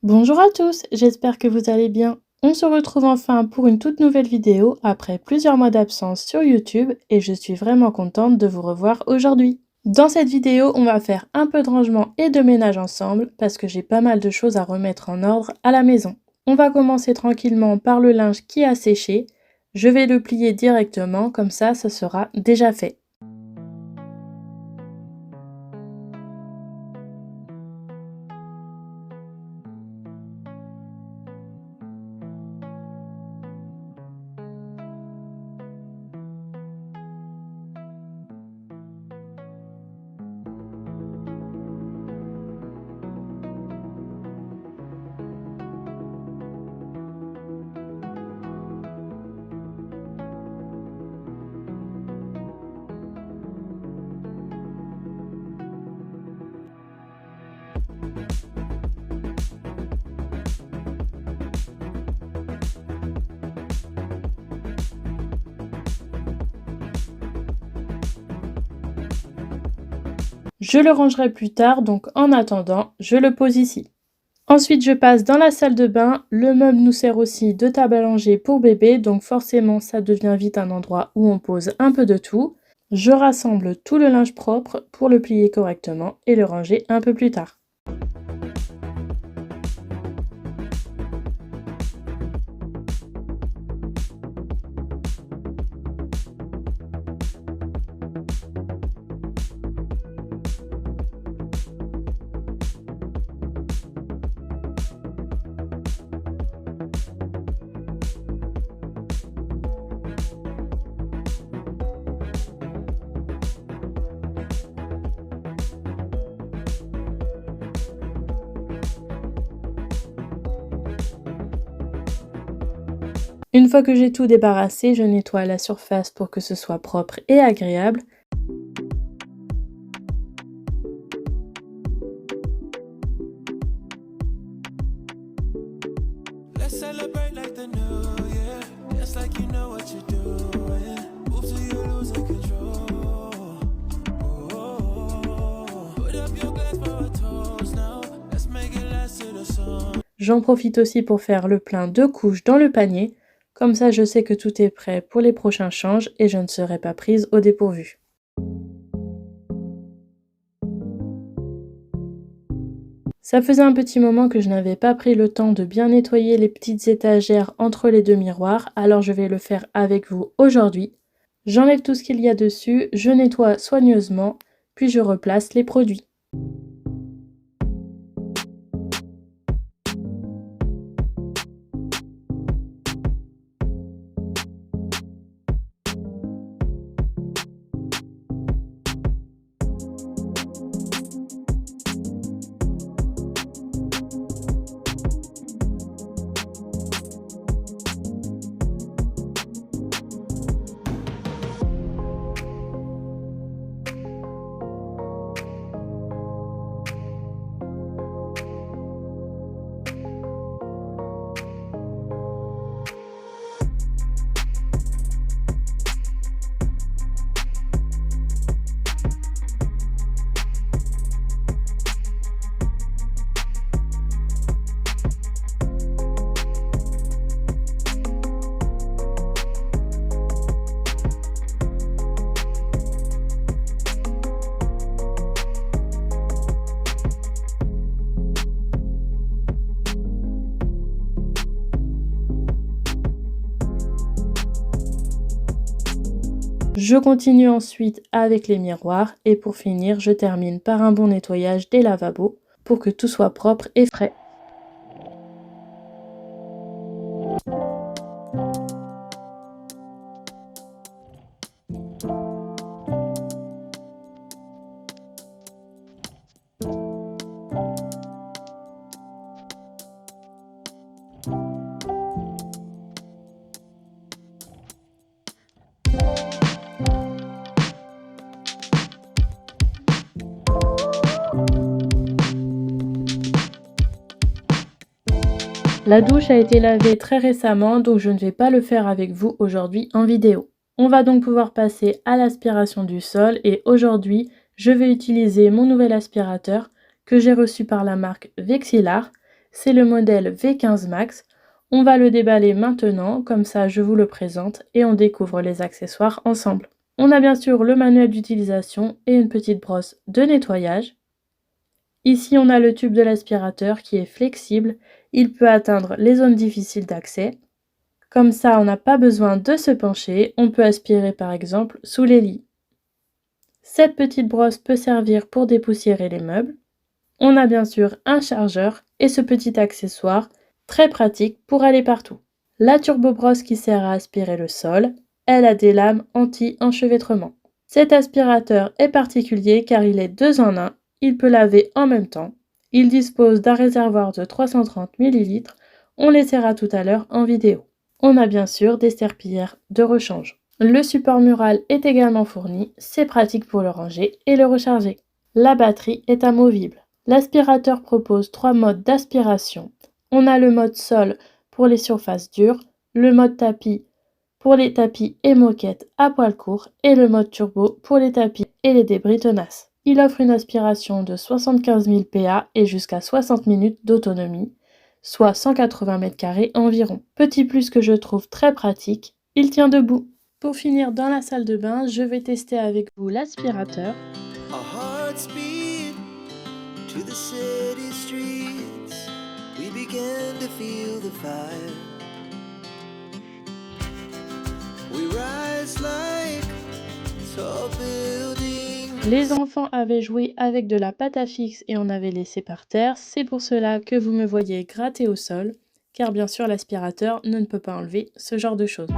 Bonjour à tous, j'espère que vous allez bien. On se retrouve enfin pour une toute nouvelle vidéo après plusieurs mois d'absence sur YouTube et je suis vraiment contente de vous revoir aujourd'hui. Dans cette vidéo, on va faire un peu de rangement et de ménage ensemble parce que j'ai pas mal de choses à remettre en ordre à la maison. On va commencer tranquillement par le linge qui a séché. Je vais le plier directement, comme ça sera déjà fait. Je le rangerai plus tard, donc en attendant, je le pose ici. Ensuite, je passe dans la salle de bain. Le meuble nous sert aussi de table à langer pour bébé, donc forcément, ça devient vite un endroit où on pose un peu de tout. Je rassemble tout le linge propre pour le plier correctement et le ranger un peu plus tard. Une fois que j'ai tout débarrassé, je nettoie la surface pour que ce soit propre et agréable. Let's celebrate like the new year. Just like you know what you're doing. Move till you're losing control. Oh, put up your glass for a toast now. Let's make it last to the sun. J'en profite aussi pour faire le plein de couches dans le panier. Comme ça, je sais que tout est prêt pour les prochains changes et je ne serai pas prise au dépourvu. Ça faisait un petit moment que je n'avais pas pris le temps de bien nettoyer les petites étagères entre les deux miroirs, alors je vais le faire avec vous aujourd'hui. J'enlève tout ce qu'il y a dessus, je nettoie soigneusement, puis je replace les produits. Je continue ensuite avec les miroirs et pour finir, je termine par un bon nettoyage des lavabos pour que tout soit propre et frais. La douche a été lavée très récemment, donc je ne vais pas le faire avec vous aujourd'hui en vidéo. On va donc pouvoir passer à l'aspiration du sol et aujourd'hui, je vais utiliser mon nouvel aspirateur que j'ai reçu par la marque Vexilar. C'est le modèle V15 Max. On va le déballer maintenant, comme ça je vous le présente et on découvre les accessoires ensemble. On a bien sûr le manuel d'utilisation et une petite brosse de nettoyage. Ici, on a le tube de l'aspirateur qui est flexible. Il peut atteindre les zones difficiles d'accès. Comme ça, on n'a pas besoin de se pencher. On peut aspirer par exemple sous les lits. Cette petite brosse peut servir pour dépoussiérer les meubles. On a bien sûr un chargeur et ce petit accessoire très pratique pour aller partout. La turbobrosse qui sert à aspirer le sol. Elle a des lames anti-enchevêtrement. Cet aspirateur est particulier car il est 2 en 1. Il peut laver en même temps. Il dispose d'un réservoir de 330 ml. On les verra tout à l'heure en vidéo. On a bien sûr des serpillères de rechange. Le support mural est également fourni. C'est pratique pour le ranger et le recharger. La batterie est amovible. L'aspirateur propose 3 modes d'aspiration. On a le mode sol pour les surfaces dures, le mode tapis pour les tapis et moquettes à poil court et le mode turbo pour les tapis et les débris tenaces. Il offre une aspiration de 75 000 PA et jusqu'à 60 minutes d'autonomie, soit 180 m² environ. Petit plus que je trouve très pratique, il tient debout. Pour finir dans la salle de bain, je vais tester avec vous l'aspirateur. Our hearts beat to the city streets. We began to feel the fire. We rise like tall buildings. Les enfants avaient joué avec de la pâte à fixe et on avait laissé par terre. C'est pour cela que vous me voyez gratter au sol, car bien sûr l'aspirateur ne peut pas enlever ce genre de choses.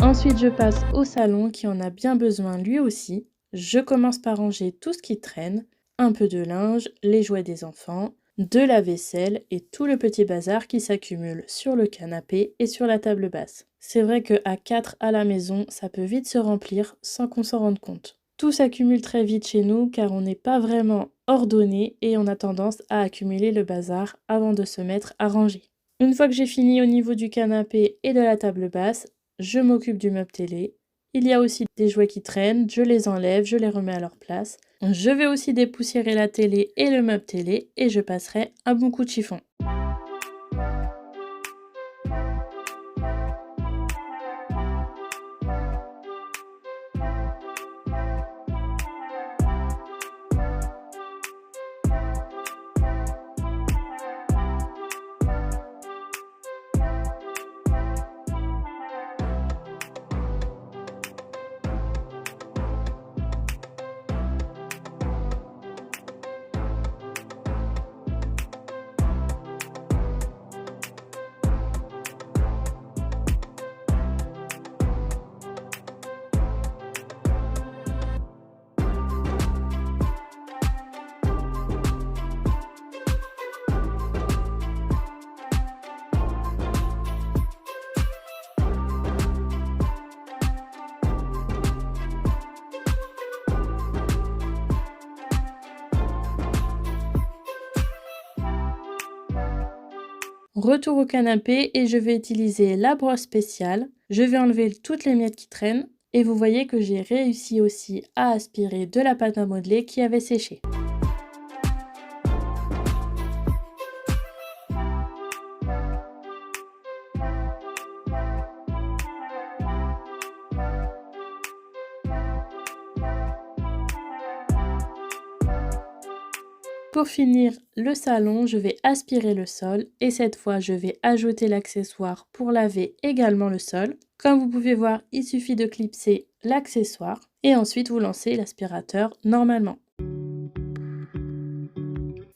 Ensuite, je passe au salon qui en a bien besoin lui aussi. Je commence par ranger tout ce qui traîne, un peu de linge, les jouets des enfants, de la vaisselle et tout le petit bazar qui s'accumule sur le canapé et sur la table basse. C'est vrai qu'à 4 à la maison, ça peut vite se remplir sans qu'on s'en rende compte. Tout s'accumule très vite chez nous car on n'est pas vraiment ordonné et on a tendance à accumuler le bazar avant de se mettre à ranger. Une fois que j'ai fini au niveau du canapé et de la table basse, je m'occupe du meuble télé. Il y a aussi des jouets qui traînent, je les enlève, je les remets à leur place. Je vais aussi dépoussiérer la télé et le meuble télé et je passerai un bon coup de chiffon. Retour au canapé et je vais utiliser la brosse spéciale. Je vais enlever toutes les miettes qui traînent et vous voyez que j'ai réussi aussi à aspirer de la pâte à modeler qui avait séché. Pour finir le salon, je vais aspirer le sol et cette fois je vais ajouter l'accessoire pour laver également le sol. Comme vous pouvez voir, il suffit de clipser l'accessoire et ensuite vous lancez l'aspirateur normalement.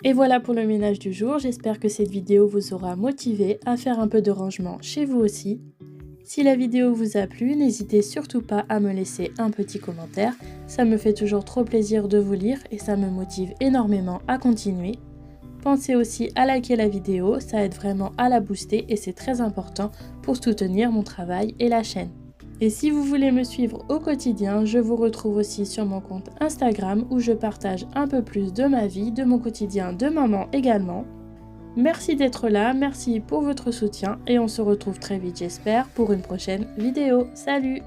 Et voilà pour le ménage du jour, j'espère que cette vidéo vous aura motivé à faire un peu de rangement chez vous aussi. Si la vidéo vous a plu, n'hésitez surtout pas à me laisser un petit commentaire, ça me fait toujours trop plaisir de vous lire et ça me motive énormément à continuer. Pensez aussi à liker la vidéo, ça aide vraiment à la booster et c'est très important pour soutenir mon travail et la chaîne. Et si vous voulez me suivre au quotidien, je vous retrouve aussi sur mon compte Instagram où je partage un peu plus de ma vie, de mon quotidien de maman également. Merci d'être là, merci pour votre soutien et on se retrouve très vite j'espère pour une prochaine vidéo. Salut!